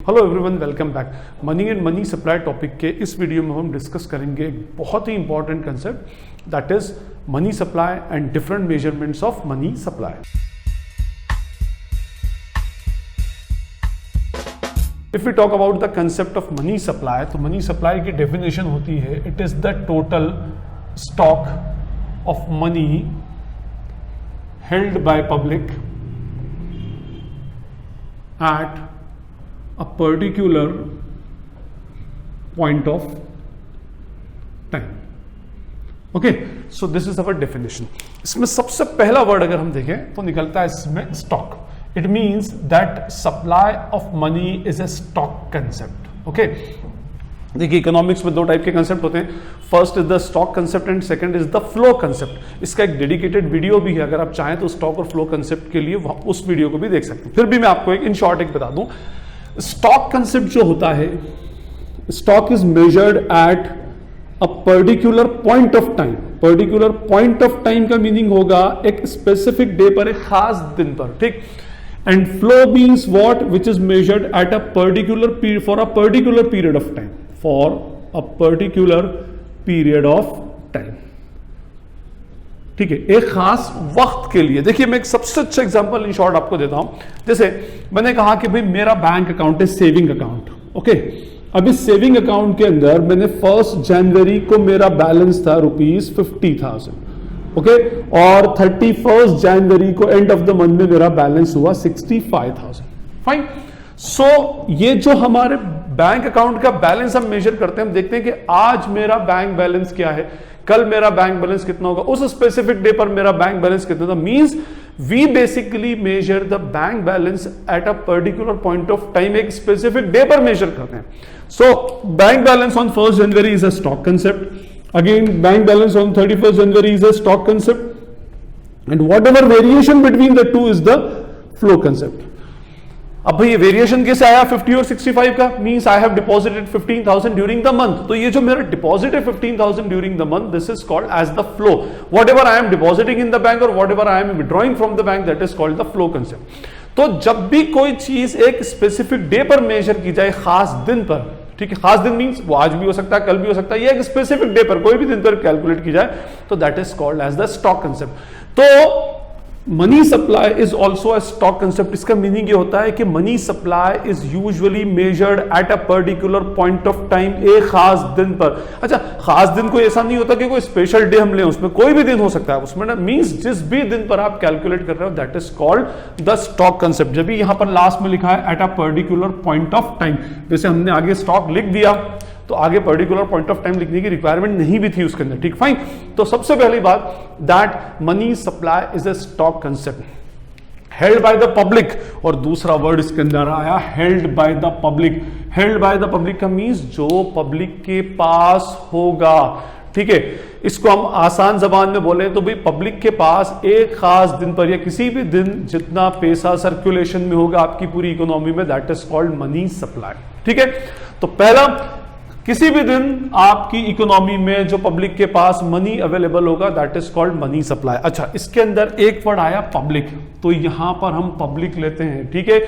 Hello everyone, welcome back. Money and money supply topic के इस video में हम डिस्कस करेंगे एक बहुत ही important concept, that is money supply and different measurements of money supply. If we talk about the concept of money supply, तो money supply की डेफिनेशन होती है it is the total stock of money held by public at a particular point of time. Okay, so this is our definition. इसमें सबसे पहला word अगर हम देखें तो निकलता है इसमें stock. It means that supply of money is a stock concept. Okay, देखिए इकोनॉमिक्स में दो टाइप के कंसेप्ट होते हैं. First is the stock concept and second is the flow concept. इसका एक डेडिकेटेड वीडियो भी है, अगर आप चाहें तो स्टॉक और फ्लो कंसेप्ट के लिए उस वीडियो को भी देख सकते हैं. फिर भी मैं आपको एक इन शॉर्ट एक बता दूं. स्टॉक कंसेप्ट जो होता है, stock is measured at a particular point of time. Particular point of time का मीनिंग होगा एक स्पेसिफिक डे पर, एक खास दिन पर. ठीक. And flow means what, which is measured at a particular period for a particular period of time. For a particular period of time. ठीक है, एक खास वक्त के लिए. देखिए मैं एक सबसे अच्छा एग्जांपल इन शॉर्ट आपको देता हूं. जैसे मैंने कहा कि भाई मेरा बैंक अकाउंट है सेविंग अकाउंट. ओके, अब इस सेविंग अकाउंट के अंदर मैंने 1 जनवरी को मेरा बैलेंस था ₹50,000. ओके, और 31 जनवरी को एंड ऑफ द मंथ में मेरा बैलेंस हुआ 65,000. फाइन. सो ये जो हमारे बैंक अकाउंट का बैलेंस हम मेजर करते हैं, हम देखते हैं कि आज मेरा बैंक बैलेंस क्या है, कल मेरा बैंक बैलेंस कितना होगा, उस स्पेसिफिक डे पर मेरा बैंक बैलेंस कितना था. Means we basically measure the bank balance at a particular point of time. एक स्पेसिफिक डे पर मेजर करते हैं. So bank balance on 1 January is a stock concept. Again bank balance on 31 January is a stock concept. And whatever variation between the two is the flow concept. अब भाई ये variation कैसे आया 50 और 65 का? Means I have deposited 15,000 during the month. तो ये जो मेरा डिपॉजिट है 15,000 during the month, this is called as the flow. Whatever I am depositing in the bank और whatever I am withdrawing from the bank, that is called the flow concept. तो जब भी कोई चीज एक specific day पर major की जाए, खास दिन पर, ठीक है, खास दिन मींस वो आज भी हो सकता है, कल भी हो सकता है, ये एक स्पेसिफिक डे पर, कोई भी दिन पर कैलकुलेट की जाए, तो that is called as the stock concept. तो money supply is also a stock concept. इसका मीनिंग ये होता है कि money supply is usually measured at a particular point of time, एक खास दिन पर. अच्छा, खास दिन कोई ऐसा नहीं होता कि कोई स्पेशल डे हम लें, उसमें कोई भी दिन हो सकता है उसमें ना. मींस जिस भी दिन पर आप कैलकुलेट कर रहे हो, that is called the stock concept. जब भी यहां पर लास्ट में लिखा है eight a particular point of time, जैसे हमने आगे स्टॉक लिख दिया तो आगे पर्टिकुलर पॉइंट ऑफ टाइम लिखने की रिक्वायरमेंट नहीं भी थी उसके अंदर. ठीक, फाइन. तो सबसे पहली बात, that money supply is a stock concept held by the public. और दूसरा वर्ड इसके अंदर आया held by the public. Held by the public का मीन्स जो पब्लिक के पास होगा. ठीक है, इसको हम आसान जबान में बोले तो भाई पब्लिक के पास एक खास दिन पर या किसी भी दिन जितना पैसा सर्कुलेशन में होगा आपकी पूरी इकोनॉमी में, that is called money supply. ठीक है, तो पहला, किसी भी दिन आपकी इकोनॉमी में जो पब्लिक के पास मनी अवेलेबल होगा, that is called money supply. अच्छा, इसके अंदर एक वर्ड आया पब्लिक, तो यहां पर हम पब्लिक लेते हैं. ठीक है,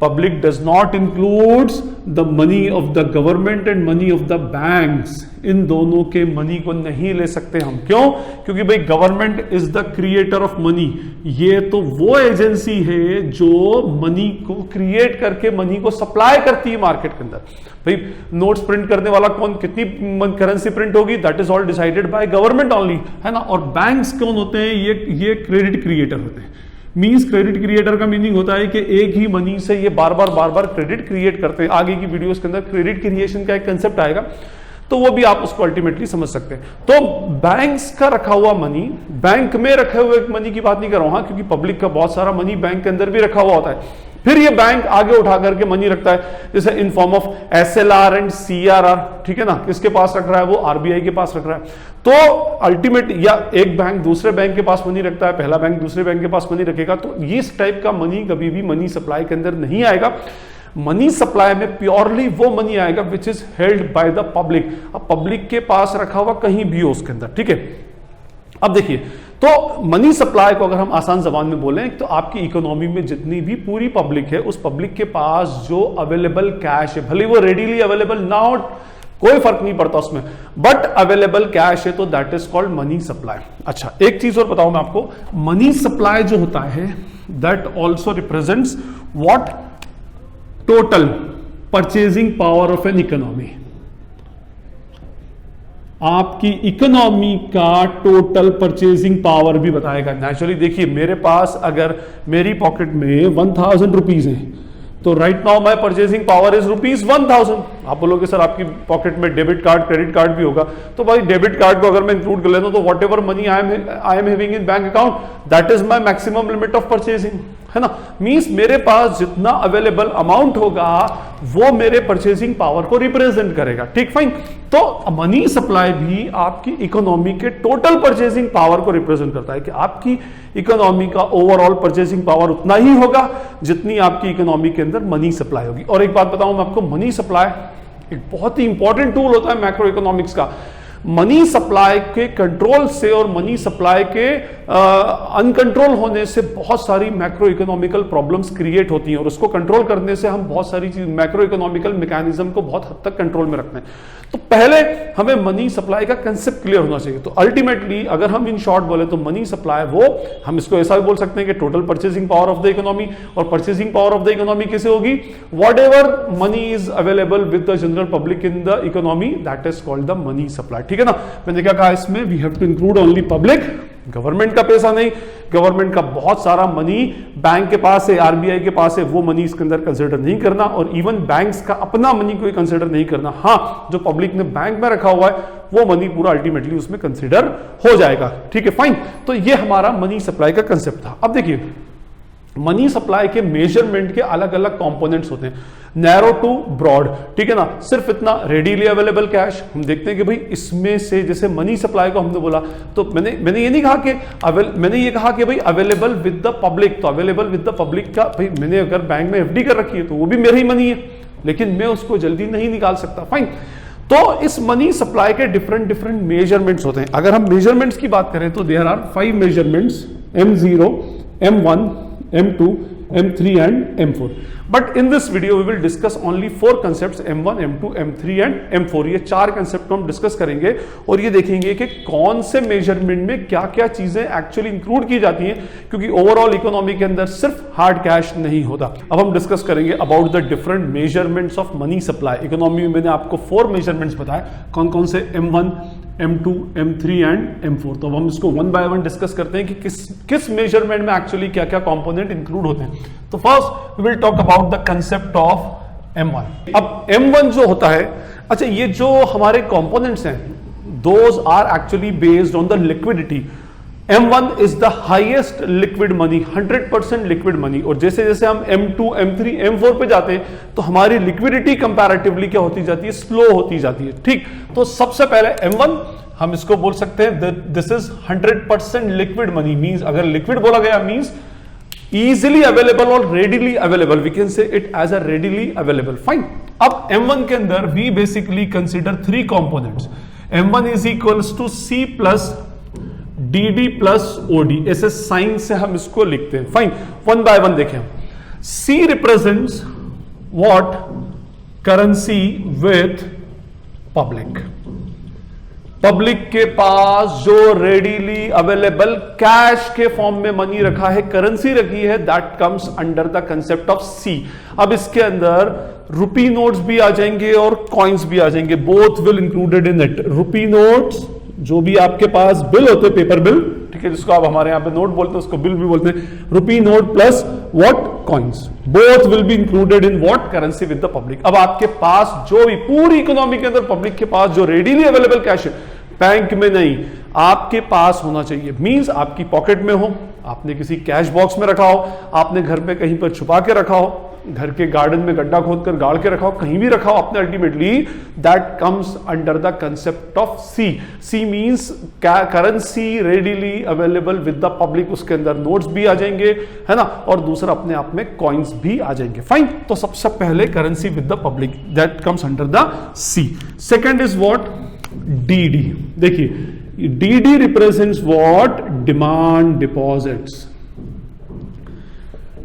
public does not includes the money of the government and money of the banks. इन दोनों के मनी को नहीं ले सकते हम. क्यों? क्योंकि भाई government is the creator of money. ये तो वो एजेंसी है जो मनी को क्रिएट करके मनी को सप्लाई करती है मार्केट के अंदर. भाई नोट्स प्रिंट करने वाला कौन, कितनी करेंसी प्रिंट होगी, that is all decided by government only, है ना. और बैंक्स कौन होते हैं? ये क्रेडिट क्रिएटर होते हैं. मींस क्रेडिट क्रिएटर का मीनिंग होता है कि एक ही मनी से ये बार बार क्रेडिट क्रिएट करते हैं. आगे की वीडियोस के अंदर क्रेडिट क्रिएशन का एक कंसेप्ट आएगा, तो वो भी आप उसको अल्टीमेटली समझ सकते हैं. तो बैंक्स का रखा हुआ मनी, बैंक में रखे हुए मनी की बात नहीं कर रहा हूं, क्योंकि पब्लिक का बहुत सारा मनी बैंक के अंदर भी रखा हुआ होता है. फिर ये बैंक आगे उठा करके मनी रखता है, जैसे इन form of SLR and CRR. ठीक है ना, किसके पास रख रहा है? वो RBI के पास रख रहा है. तो अल्टीमेट, या एक बैंक दूसरे बैंक के पास मनी रखता है, पहला बैंक दूसरे बैंक के पास मनी रखेगा, तो इस टाइप का मनी कभी भी मनी सप्लाई के अंदर नहीं आएगा. मनी सप्लाई में प्योरली वो मनी आएगा which is held by the public. अब पब्लिक के पास रखा हुआ कहीं भी हो उसके अंदर. ठीक है, अब देखिए तो मनी सप्लाई को अगर हम आसान जबान में बोलें तो आपकी इकोनॉमी में जितनी भी पूरी पब्लिक है, उस पब्लिक के पास जो अवेलेबल कैश है, भले वो रेडीली अवेलेबल ना हो, कोई फर्क नहीं पड़ता उसमें, बट अवेलेबल कैश है, तो that is called money supply. अच्छा, एक चीज और बताऊं मैं आपको, मनी सप्लाई जो होता है that also represents what, total purchasing power of an economy. आपकी इकोनॉमी का टोटल परचेजिंग पावर भी बताएगा। नेचुरली देखिए, मेरे पास अगर मेरी पॉकेट में 1000 रुपीज है, तो right now my purchasing power is ₹1000। आप बोलोगे सर आपकी पॉकेट में डेबिट कार्ड क्रेडिट कार्ड भी होगा, तो भाई डेबिट कार्ड को अगर मैं इंक्लूड कर लेता हूं तो what ever money I am having in bank account, that is my maximum limit of purchasing, है ना। मींस मेरे पास जितना अवेलेबल अमाउंट होगा वो मेरे परचेजिंग पावर को रिप्रेजेंट करेगा। ठीक, फाइन। तो मनी सप्लाई भी आपकी इकोनॉमी के टोटल परचेजिंग पावर को रिप्रेजेंट करता है कि आपकी इकोनॉमी का ओवरऑल परचेजिंग पावर उतना ही होगा जितनी आपकी इकोनॉमी के अंदर मनी सप्लाई होगी। और एक बात बताऊं मैं आपको, मनी सप्लाई एक बहुत ही इंपॉर्टेंट टूल होता है मैक्रो इकोनॉमिक्स का। मनी सप्लाई के कंट्रोल से और मनी सप्लाई के अनकंट्रोल होने से बहुत सारी मैक्रो इकोनॉमिकल प्रॉब्लम्स क्रिएट होती हैं, और उसको कंट्रोल करने से हम बहुत सारी चीज मैक्रो इकोनॉमिकल मैकेनिज्म को बहुत हद तक कंट्रोल में रखते हैं। तो पहले हमें मनी सप्लाई का कंसेप्ट क्लियर होना चाहिए। तो अल्टीमेटली अगर हम इन शॉर्ट बोले तो मनी सप्लाई, वो हम इसको ऐसा भी बोल सकते हैं कि total purchasing power of the economy, और purchasing power of the economy कैसे होगी, whatever money is available with the general public in the economy, that is called the money supply. ठीक है ना। मैंने क्या कहा इसमें, we have to include only public, government का पैसा नहीं। गवर्नमेंट का बहुत सारा मनी बैंक के पास है, आरबीआई के पास है, वो मनी इसके अंदर कंसिडर नहीं करना, और इवन बैंक्स का अपना मनी कोई कंसिडर नहीं करना। हाँ, जो पब्लिक ने बैंक में रखा हुआ है वो मनी पूरा अल्टीमेटली उसमें कंसिडर हो जाएगा। ठीक है, फाइन। तो ये हमारा मनी सप्लाई का कंसेप्ट था। अब देखिए, मनी सप्लाई के मेजरमेंट के अलग अलग कंपोनेंट्स होते हैं, नैरो टू ब्रॉड। ठीक है ना। सिर्फ इतना रेडीली अवेलेबल कैश, हम देखते हैं कि भाई इसमें से जैसे मनी सप्लाई को हमने बोला, तो मैंने ये नहीं कहा कि मैंने ये कहा कि भाई अवेलेबल विद द पब्लिक, तो अवेलेबल विद द पब्लिक का भाई मैंने अगर बैंक में एफडी कर रखी है तो वो भी मेरा ही मनी है, लेकिन मैं उसको जल्दी नहीं निकाल सकता। फाइन। तो इस मनी सप्लाई के डिफरेंट मेजरमेंट्स होते हैं। अगर हम मेजरमेंट्स की बात करें तो there are 5 measurements, M0, M1, M2, M3 and M4. But in this video we will discuss only 4 concepts, M1, M2, M3 and M4. ये 4 कंसेप्ट को हम डिस्कस करेंगे और ये देखेंगे कि कौन से मेजरमेंट में क्या क्या चीजें एक्चुअली इंक्लूड की जाती हैं, क्योंकि ओवरऑल इकोनॉमी के अंदर सिर्फ हार्ड कैश नहीं होता। अब हम डिस्कस करेंगे about the different measurements of money supply. Economy में मैंने आपको 4 मेजरमेंट्स बताए, कौन कौन से, M1, M2, M3 and M4। तो अब हम इसको 1 by 1 डिस्कस करते हैं कि किस मेजरमेंट में एक्चुअली क्या क्या कंपोनेंट इंक्लूड होते हैं। तो first we will talk about the concept of M1। अब M1 जो होता है, अच्छा ये जो हमारे कंपोनेंट्स हैं, those are actually based on the liquidity. M1 is the highest liquid money, 100% liquid money. और जैसे जैसे हम M2, M3, M4 पे जाते हैं तो हमारी लिक्विडिटी कंपैरेटिवली क्या होती जाती है, स्लो होती जाती है। ठीक, तो सबसे पहले M1 हम इसको बोल सकते हैं this is 100% liquid money. Means अगर लिक्विड बोला गया मींस easily available और readily available, we can say it as a readily available. Fine. अब M1 के अंदर we basically consider 3 components. M1 is equals to C plus DD plus OD. ऐसे sign से हम इसको लिखते हैं। फाइन, 1 by 1 देखें। C represents what? Currency with public. Public के पास जो रेडीली अवेलेबल कैश के फॉर्म में मनी रखा है, करेंसी रखी है, that comes under the concept of C. अब इसके अंदर रुपी नोट्स भी आ जाएंगे और कॉइन्स भी आ जाएंगे, both will included in it. Rupee notes जो भी आपके पास बिल होते हैं, पेपर बिल, ठीक है, जिसको आप हमारे यहाँ पे नोट बोलते हैं उसको बिल भी बोलते हैं, rupee note plus what, coins, both will be included in what, currency with the public. अब आपके पास जो भी पूरी इकोनॉमी के अंदर पब्लिक के पास जो रेडीली अवेलेबल कैश है, बैंक में नहीं, आपके पास होना चाहिए। मींस आपकी पॉकेट में हो, आपने किसी कैश बॉक्स में रखा हो, आपने घर पे कहीं पर छुपा के रखा हो, घर के गार्डन में गड्ढा खोदकर गाड़ के रखा हो, कहीं भी रखा हो आपने, ultimately that comes under the concept of C. C means currency readily available with the public, उसके अंदर नोट्स भी आ जाएंगे, है ना, और दूसरा अपने आप में कॉइन्स भी आ जाएंगे। फाइन, तो सबसे पहले currency with the public, that comes under the C. Second is what, DD। देखिए DD represents what? Demand deposits.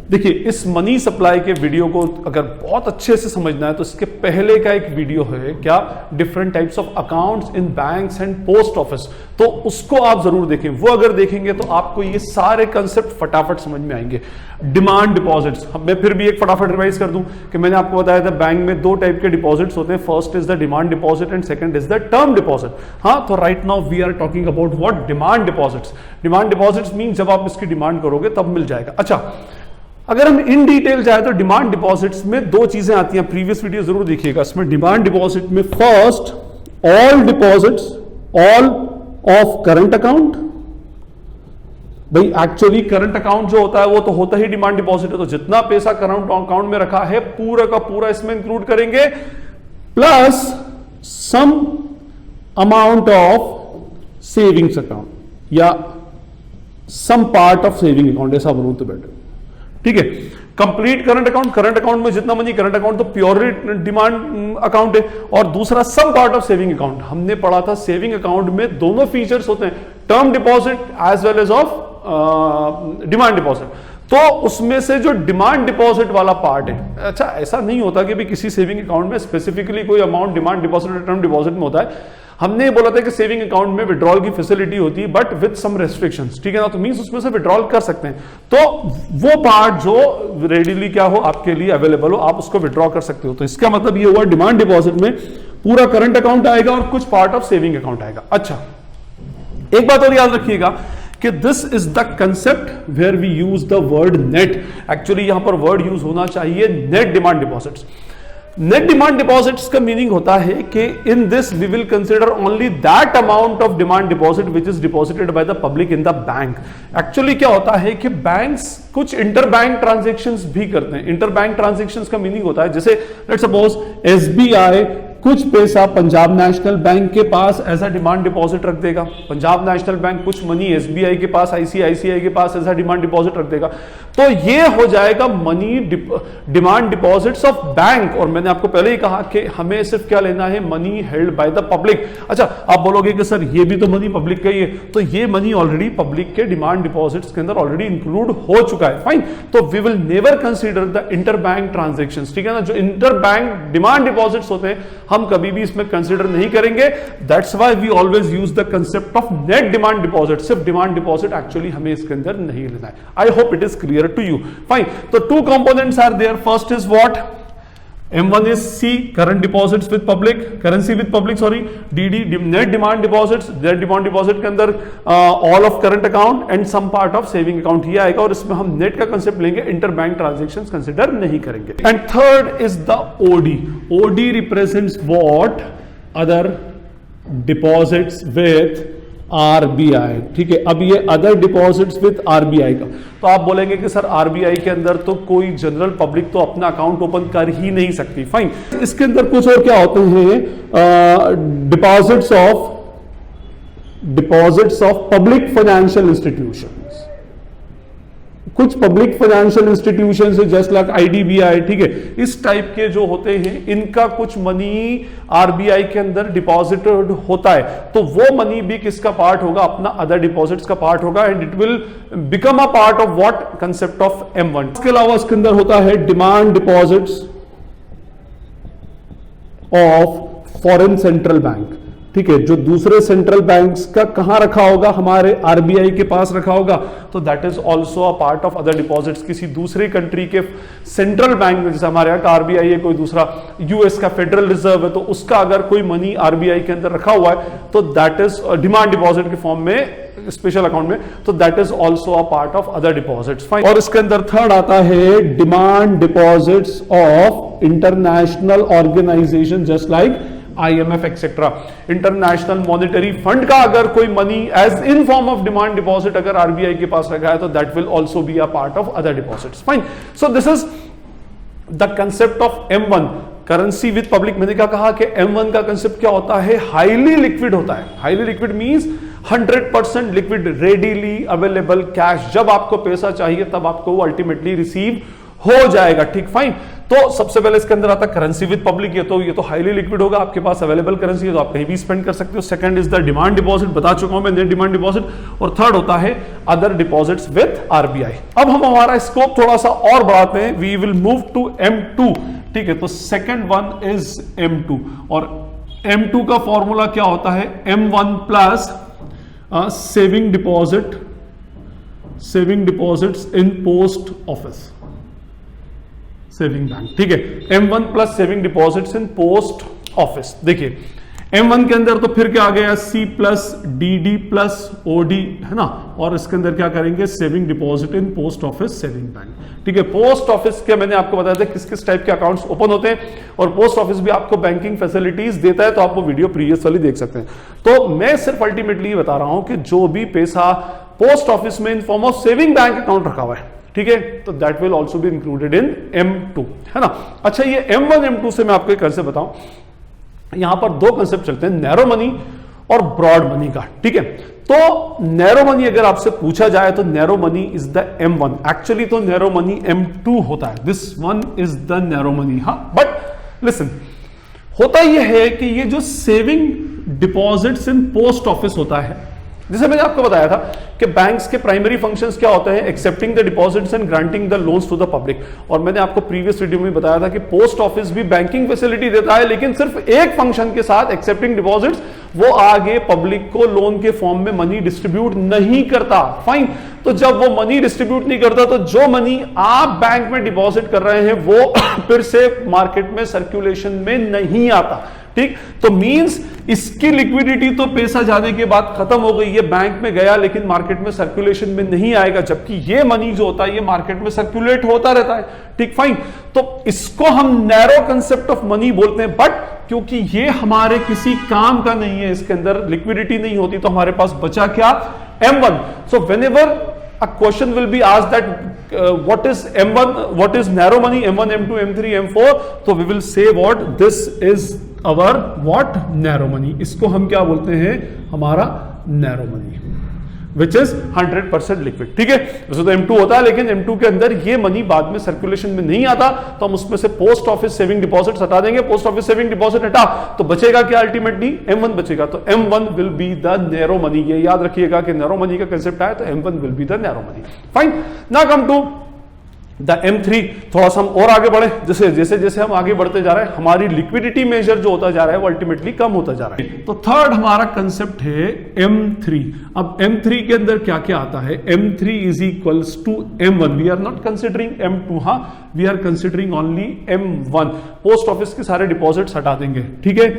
देखिए, इस मनी सप्लाई के वीडियो को अगर बहुत अच्छे से समझना है तो इसके पहले का एक वीडियो है क्या, different types of accounts in banks and post office, तो उसको आप जरूर देखें। वो अगर देखेंगे तो आपको ये सारे कंसेप्ट फटाफट समझ में आएंगे। डिमांड डिपॉजिट्स, मैं फिर भी एक फटाफट रिवाइज कर दूं कि मैंने आपको बताया था बैंक में दो टाइप के डिपॉजिट्स होते हैं, first is the demand deposit and second is the term deposit. हाँ, तो right now we are talking about what? Demand deposits. Demand deposits mean जब आप इसकी डिमांड करोगे तब मिल जाएगा। अच्छा, अगर हम इन डिटेल जाए तो डिमांड डिपॉजिट्स में दो चीजें आती हैं, प्रीवियस वीडियो जरूर देखिएगा। इसमें डिमांड डिपॉजिट में first, all deposits, all of current account. भाई एक्चुअली करंट अकाउंट जो होता है वो तो होता ही डिमांड डिपॉजिट है, तो जितना पैसा करंट अकाउंट में रखा है पूरा का पूरा इसमें इंक्लूड करेंगे, plus some amount of savings account या some part of saving account, ऐसा बोलूं तो बेटर, ठीक है। कंप्लीट करंट अकाउंट में जितना मनी, करंट अकाउंट तो प्योर डिमांड अकाउंट है, और दूसरा some part of saving account. हमने पढ़ा था सेविंग अकाउंट में दोनों फीचर्स होते हैं, term deposit as well as of demand deposit. तो उसमें से जो डिमांड डिपॉजिट वाला पार्ट है, अच्छा ऐसा नहीं होता कि भी किसी सेविंग अकाउंट में स्पेसिफिकली कोई अमाउंट डिमांड डिपॉजिट और टर्म डिपॉजिट में होता है। हमने बोला था कि सेविंग अकाउंट में विड्रॉल की फैसिलिटी होती है बट विद सम रेस्ट्रिक्शंस, ठीक है ना, तो मींस उसमें से विड्रॉल कर सकते हैं। तो वो पार्ट जो रेडिली क्या हो आपके लिए अवेलेबल हो, आप उसको विड्रॉ कर सकते हो। तो इसका मतलब ये हुआ डिमांड डिपॉजिट में पूरा करंट अकाउंट आएगा और कुछ पार्ट ऑफ सेविंग अकाउंट आएगा। अच्छा, एक बात और याद रखिएगा कि this is the concept where we use the word net. Actually यहां पर वर्ड यूज होना चाहिए net demand deposits. Net demand deposits का मीनिंग होता है कि in this we will consider only that amount of demand deposit which is deposited by the public in the bank. Actually क्या होता है कि बैंक्स कुछ इंटर बैंक ट्रांजेक्शंस भी करते हैं। इंटर बैंक ट्रांजेक्शंस का मीनिंग होता है जैसे लेट्स सपोज एसबीआई कुछ पैसा पंजाब नेशनल बैंक के पास एज अ डिमांड डिपॉजिट रख देगा, पंजाब नेशनल बैंक कुछ मनी एसबीआई के पास, आईसीआईसीआई के पास एज अ डिमांड डिपॉजिट रख देगा, तो ये हो जाएगा money demand deposits of bank. और मैंने आपको पहले ही कहा कि हमें सिर्फ क्या लेना है, money held bye the public. अच्छा, आप बोलोगे कि सर ये भी तो मनी पब्लिक का ही है, तो ये मनी ऑलरेडी पब्लिक के डिमांड डिपॉजिट्स के अंदर ऑलरेडी इंक्लूड हो चुका है, फाइन। तो we will never consider the inter bank transactions, ठीक है ना। जो इंटर बैंक डिमांड डिपॉजिट्स होते हैं हम कभी भी इसमें कंसीडर नहीं करेंगे। That's why we always use the concept of net demand deposit. सिर्फ डिमांड डिपॉजिट एक्चुअली हमें इसके अंदर नहीं लेना है। I hope it is clear to you, fine. तो two components are there, first is what, M1 is C, current deposits with public, currency with public, sorry, DD, net demand deposits, net demand deposit के अंदर all of current account and some part of saving account ही आएगा, और इसमें हम net का concept लेंगे, interbank transactions consider नहीं करेंगे। And third is the OD. OD represents what? Other deposits with RBI, ठीक है। अब ये अदर डिपॉजिट्स विद आरबीआई का, तो आप बोलेंगे कि सर आरबीआई के अंदर तो कोई जनरल पब्लिक तो अपना अकाउंट ओपन कर ही नहीं सकती, फाइन। इसके अंदर कुछ और क्या होते हैं, deposits of public financial institutions. कुछ पब्लिक फाइनेंशियल इंस्टीट्यूशन है जस्ट लाइक आईडीबीआई, ठीक है, इस टाइप के जो होते हैं इनका कुछ मनी आरबीआई के अंदर डिपॉजिटेड होता है, तो वो मनी भी किसका पार्ट होगा, अपना अदर डिपॉजिट्स का पार्ट होगा, and it will become a part of what, concept of M1। इसके अलावा इसके अंदर होता है demand deposits of foreign central bank, ठीक है, जो दूसरे सेंट्रल बैंक्स का कहां रखा होगा, हमारे आरबीआई के पास रखा होगा, तो that is also a part of other deposits. किसी दूसरे कंट्री के सेंट्रल बैंक में, जैसे हमारे यहाँ का आरबीआई है, कोई दूसरा यूएस का फेडरल रिजर्व है, तो उसका अगर कोई मनी आरबीआई के अंदर रखा हुआ है तो दैट इज डिमांड डिपॉजिट के फॉर्म में, स्पेशल अकाउंट में, तो that is also a part of other deposits, fine. और इसके अंदर थर्ड आता है demand deposits of international organisation just like IMF etcetera. International monetary fund का अगर कोई money as in form of demand deposit अगर आरबीआई के पास रखा है तो that will also be a part of other deposits, fine. So this is the concept of M1, currency with public. मैंने क्या कहा कि M1 का कंसेप्ट क्या होता है, हाईली लिक्विड होता है। Highly liquid means 100% liquid, readily available cash. जब आपको पैसा चाहिए तब आपको वो अल्टीमेटली रिसीव हो जाएगा, ठीक, फाइन। तो सबसे पहले इसके अंदर आता है करेंसी विद पब्लिक, ये तो हाईली लिक्विड होगा, आपके पास अवेलेबल करेंसी है तो आप कहीं भी स्पेंड कर सकते हो। Second is the demand deposit, बता चुका हूं मैं, नेट डिमांड डिपॉजिट। और थर्ड होता है अदर डिपॉजिट्स विद आरबीआई। अब हम हमारा स्कोप थोड़ा सा और बढ़ाते हैं, we will move to M2, ठीक है। तो सेकंड वन इज M2, और M2 का फॉर्मूला क्या होता है, M1 plus saving deposits in post office saving bank, ठीक है। M1 plus saving deposits in post office. देखिए M1 के अंदर तो फिर क्या आ गया, C plus DD plus OD, है ना, और इसके अंदर क्या करेंगे, saving deposit in post office saving bank, ठीक है। पोस्ट ऑफिस के मैंने आपको बताया था किस किस टाइप के अकाउंट्स ओपन होते हैं, और पोस्ट ऑफिस भी आपको बैंकिंग फैसिलिटीज देता है, तो आप वो वीडियो प्रीवियस वाली देख सकते हैं। तो मैं सिर्फ अल्टीमेटली बता रहा हूं कि जो भी पैसा पोस्ट ऑफिस में इन form of saving bank account रखा हुआ है, ठीक है, तो that will also be included in M2, है ना। अच्छा, ये M1 M2 से मैं आपको एक से बताऊं, यहां पर दो कंसेप्ट चलते हैं, नैरो मनी और ब्रॉड मनी का, ठीक है। तो नैरो मनी अगर आपसे पूछा जाए तो narrow money is the M1, actually तो नैरो मनी M2 होता है, this one is the narrow money, हाँ। बट लिसन, होता यह है कि ये जो saving deposits in post office होता है, जैसे मैंने आपको बताया था कि बैंक्स के प्राइमरी फंक्शंस क्या होते हैं, accepting the deposits and granting the loans to the public. और मैंने आपको प्रीवियस वीडियो में बताया था कि पोस्ट ऑफिस भी बैंकिंग फैसिलिटी देता है, लेकिन सिर्फ एक फंक्शन के साथ, एक्सेप्टिंग डिपॉजिट्स, वो आगे पब्लिक को लोन के फॉर्म में मनी डिस्ट्रीब्यूट नहीं करता। फाइन, तो जब वो मनी डिस्ट्रीब्यूट नहीं करता तो जो मनी आप बैंक में डिपॉजिट कर रहे हैं वो फिर से मार्केट में सर्कुलेशन में नहीं आता, ठीक। तो मींस इसकी लिक्विडिटी तो पैसा जाने के बाद खत्म हो गई, ये बैंक में गया लेकिन मार्केट में सर्कुलेशन में नहीं आएगा, जबकि ये मनी जो होता है ये मार्केट में सर्कुलेट होता रहता है, ठीक, फाइन। तो इसको हम नैरो कंसेप्ट ऑफ मनी बोलते हैं, बट क्योंकि ये हमारे किसी काम का नहीं है, इसके अंदर लिक्विडिटी नहीं होती, तो हमारे पास बचा क्या, M1। So whenever a question will be asked that what is M1, what is narrow money, M1, M2, M3, M4, so we will say what this is our what narrow money, इसको हम क्या बोलते हैं, हमारा narrow money, which is 100% liquid, ठीक है। वैसे तो M2 होता है, लेकिन M2 के अंदर ये मनी बाद में सर्कुलेशन में नहीं आता, तो हम उसमें से पोस्ट ऑफिस सेविंग डिपॉजिट हटा देंगे। पोस्ट ऑफिस सेविंग डिपॉजिट हटा तो बचेगा क्या, अल्टीमेटली M1 बचेगा। तो M1 will be the narrow money, ये याद रखिएगा कि नैरो मनी का कंसेप्ट आया तो M1 will be the narrow money, fine. Now come to the M3। थोड़ा सा हम और आगे बढ़े, जैसे जैसे हम आगे बढ़ते जा रहे हैं, हमारी लिक्विडिटी मेजर जो होता जा रहा है वो अल्टीमेटली कम होता जा रहा है। तो थर्ड हमारा कंसेप्ट है M3। अब M3 के अंदर क्या क्या आता है, M3 is equals to M1, we are not considering M2, हाँ, we are considering only M1। Post office के सारे डिपॉजिट्स हटा देंगे, ठीक है,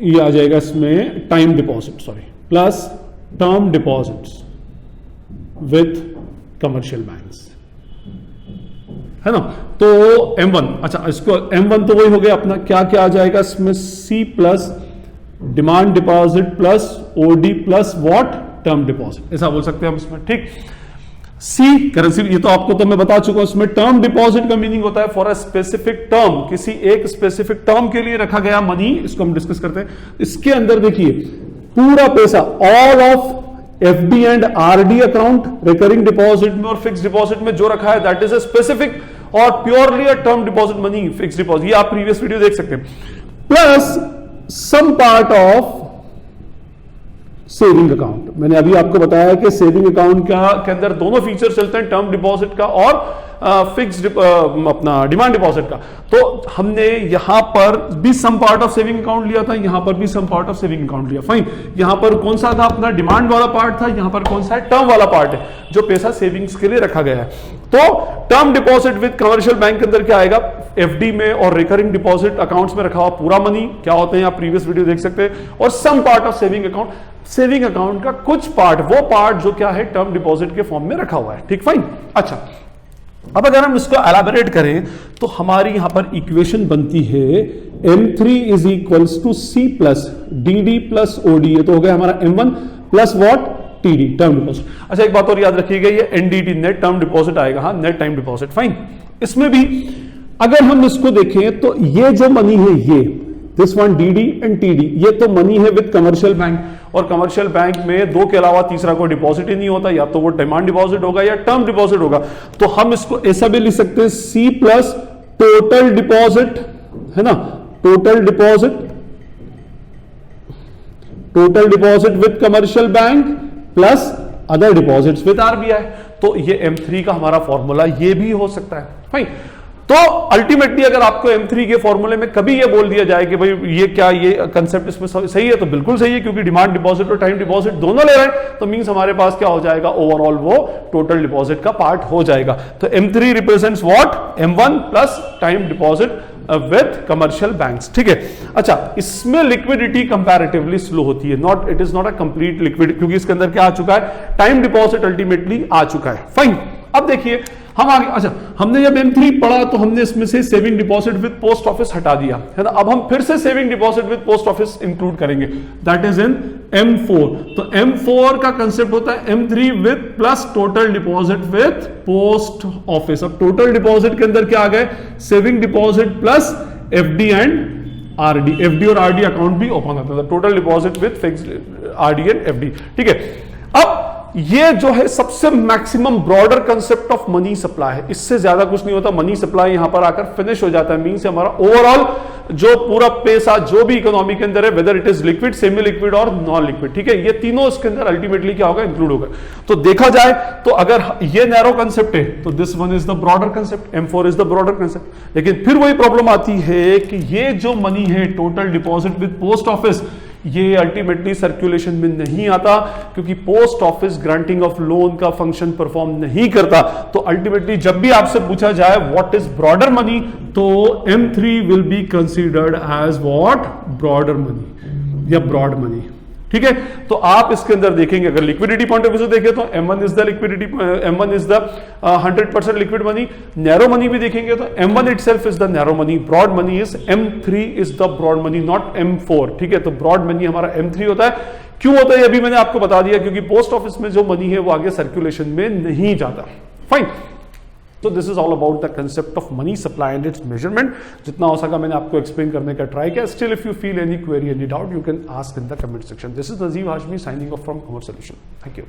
ये आ जाएगा इसमें time deposit, sorry, plus term deposits with commercial banks, है ना। तो M1, अच्छा, इसको M1 तो वही हो गया अपना, क्या क्या आ जाएगा इसमें, C plus demand deposit plus OD plus what, term deposit, ऐसा बोल सकते हैं हम इसमें, ठीक। C करेंसी, ये तो आपको तो मैं बता चुका हूं। इसमें टर्म डिपॉजिट का मीनिंग होता है फॉर अ स्पेसिफिक टर्म, किसी एक स्पेसिफिक टर्म के लिए रखा गया मनी, इसको हम डिस्कस करते हैं। इसके अंदर देखिए पूरा पैसा, all of FD and RD account, recurring deposit में और फिक्स डिपॉजिट में जो रखा है दैट इज अ स्पेसिफिक और purely a term deposit money, fix deposit, ये आप प्रीवियस वीडियो देख सकते हैं। Plus some part of saving account, मैंने अभी आपको बताया कि सेविंग अकाउंट के अंदर दोनों फीचर चलते हैं, टर्म डिपॉजिट का और फिक्स्ड अपना डिमांड डिपॉजिट का। तो हमने यहां पर भी some part of saving account लिया था, यहां पर भी some part of saving account लिया, फाइन। यहां पर कौन सा था, अपना डिमांड वाला पार्ट था, यहां पर कौन सा है, टर्म वाला पार्ट है, जो पैसा सेविंग्स के लिए रखा गया है। तो term deposit with commercial bank के अंदर क्या आएगा, FD में और रिकरिंग डिपॉजिट अकाउंट्स में रखा हुआ पूरा मनी, क्या होते हैं आप प्रीवियस वीडियो देख सकते हैं, और some part of saving account, saving account का कुछ पार्ट, वो पार्ट जो क्या है टर्म डिपॉजिट के फॉर्म में रखा हुआ है, ठीक, फाइन। अच्छा, अब अगर हम इसको एलाबोरेट करें तो हमारी यहां पर इक्वेशन बनती है M3 is equals to C plus DD plus OD, ये तो हो गया हमारा M1 plus what, TD, term deposit. अच्छा, एक बात और याद रखिएगा, ये NDT नेट टर्म डिपॉजिट आएगा, हाँ, नेट टाइम डिपॉजिट, फाइन। इसमें भी अगर हम इसको देखें तो ये जो मनी है, ये this one DD and TD, ये तो मनी है विद कमर्शियल बैंक, और कमर्शियल बैंक में 2 के अलावा तीसरा कोई डिपॉजिट ही नहीं होता, या तो वो डिमांड डिपॉजिट होगा या टर्म डिपॉजिट होगा। तो हम इसको ऐसा भी लिख सकते हैं C प्लस टोटल डिपॉजिट, है ना, total deposit with commercial bank plus other deposits with RBI. तो ये M3 का हमारा फॉर्मूला ये भी हो सकता है। फाइन। तो अल्टीमेटली अगर आपको M3 के फॉर्मूले में कभी ये बोल दिया जाए कि भाई ये क्या, ये कंसेप्ट इसमें सही है, तो बिल्कुल सही है, क्योंकि डिमांड डिपॉजिट और टाइम डिपॉजिट दोनों ले रहे हैं, तो मींस हमारे पास क्या हो जाएगा, ओवरऑल वो टोटल डिपॉजिट का पार्ट हो जाएगा। तो M3 represents what, M1 plus time deposit with commercial banks. ठीक है। अच्छा, इसमें लिक्विडिटी कंपैरेटिवली स्लो होती है, not, it is not a complete liquid, क्योंकि इसके अंदर क्या आ चुका है, टाइम डिपॉजिट अल्टीमेटली आ चुका है। फाइन। अब देखिए हम आगे, अच्छा हमने जब M3 पढ़ा तो हमने इसमें से saving deposit with post office हटा दिया, है ना। अब हम फिर से saving deposit with post office include करेंगे, दैट इज इन M4। तो M4 का कंसेप्ट होता है M3 with plus total deposit with post office. अब टोटल डिपॉजिट के अंदर क्या आ गए, saving deposit plus FD and RD, FD और RD अकाउंट भी ओपन होता है, total deposit with fixed RD and FD। ठीक है। अब ये जो है सबसे maximum broader concept of money supply है, इससे ज्यादा कुछ नहीं होता। मनी सप्लाई यहां पर आकर फिनिश हो जाता है, मींस हमारा ओवरऑल जो पूरा पैसा जो भी इकोनॉमी के अंदर है, whether it is liquid, semi liquid और नॉन लिक्विड, ठीक है, ये तीनों इसके अंदर अल्टीमेटली क्या होगा, इंक्लूड होगा। तो देखा जाए तो अगर ये नैरो कंसेप्ट है तो this one is the broader concept, M4 is the broader concept. लेकिन फिर वही प्रॉब्लम आती है कि ये जो मनी है total deposit with post office, ये अल्टीमेटली सर्कुलेशन में नहीं आता, क्योंकि post office granting of loan का फंक्शन परफॉर्म नहीं करता। तो अल्टीमेटली जब भी आपसे पूछा जाए व्हाट इज ब्रॉडर मनी, तो M3 will be considered as what, broader money या ब्रॉड मनी। ठीक है। तो आप इसके अंदर देखेंगे, अगर लिक्विडिटी पॉइंट ऑफ व्यू से देखें तो M1 is the liquidity, M1 is the 100% liquid money. Narrow money भी देखेंगे तो M1 itself is the narrow money, broad money is M3 is the broad money, not M4। ठीक है। तो broad money हमारा M3 होता है। क्यों होता है अभी मैंने आपको बता दिया, क्योंकि पोस्ट ऑफिस में जो मनी है वो आगे सर्कुलेशन में नहीं जाता। फाइन। तो this is all about the concept of money supply and it's measurement. जितना हो सका मैंने आपको एक्सप्लेन करने का ट्राई किया। Still if you feel any query, any doubt, you can ask in the comment section. This is Nazim Hashmi signing off from commerce solution. Thank you.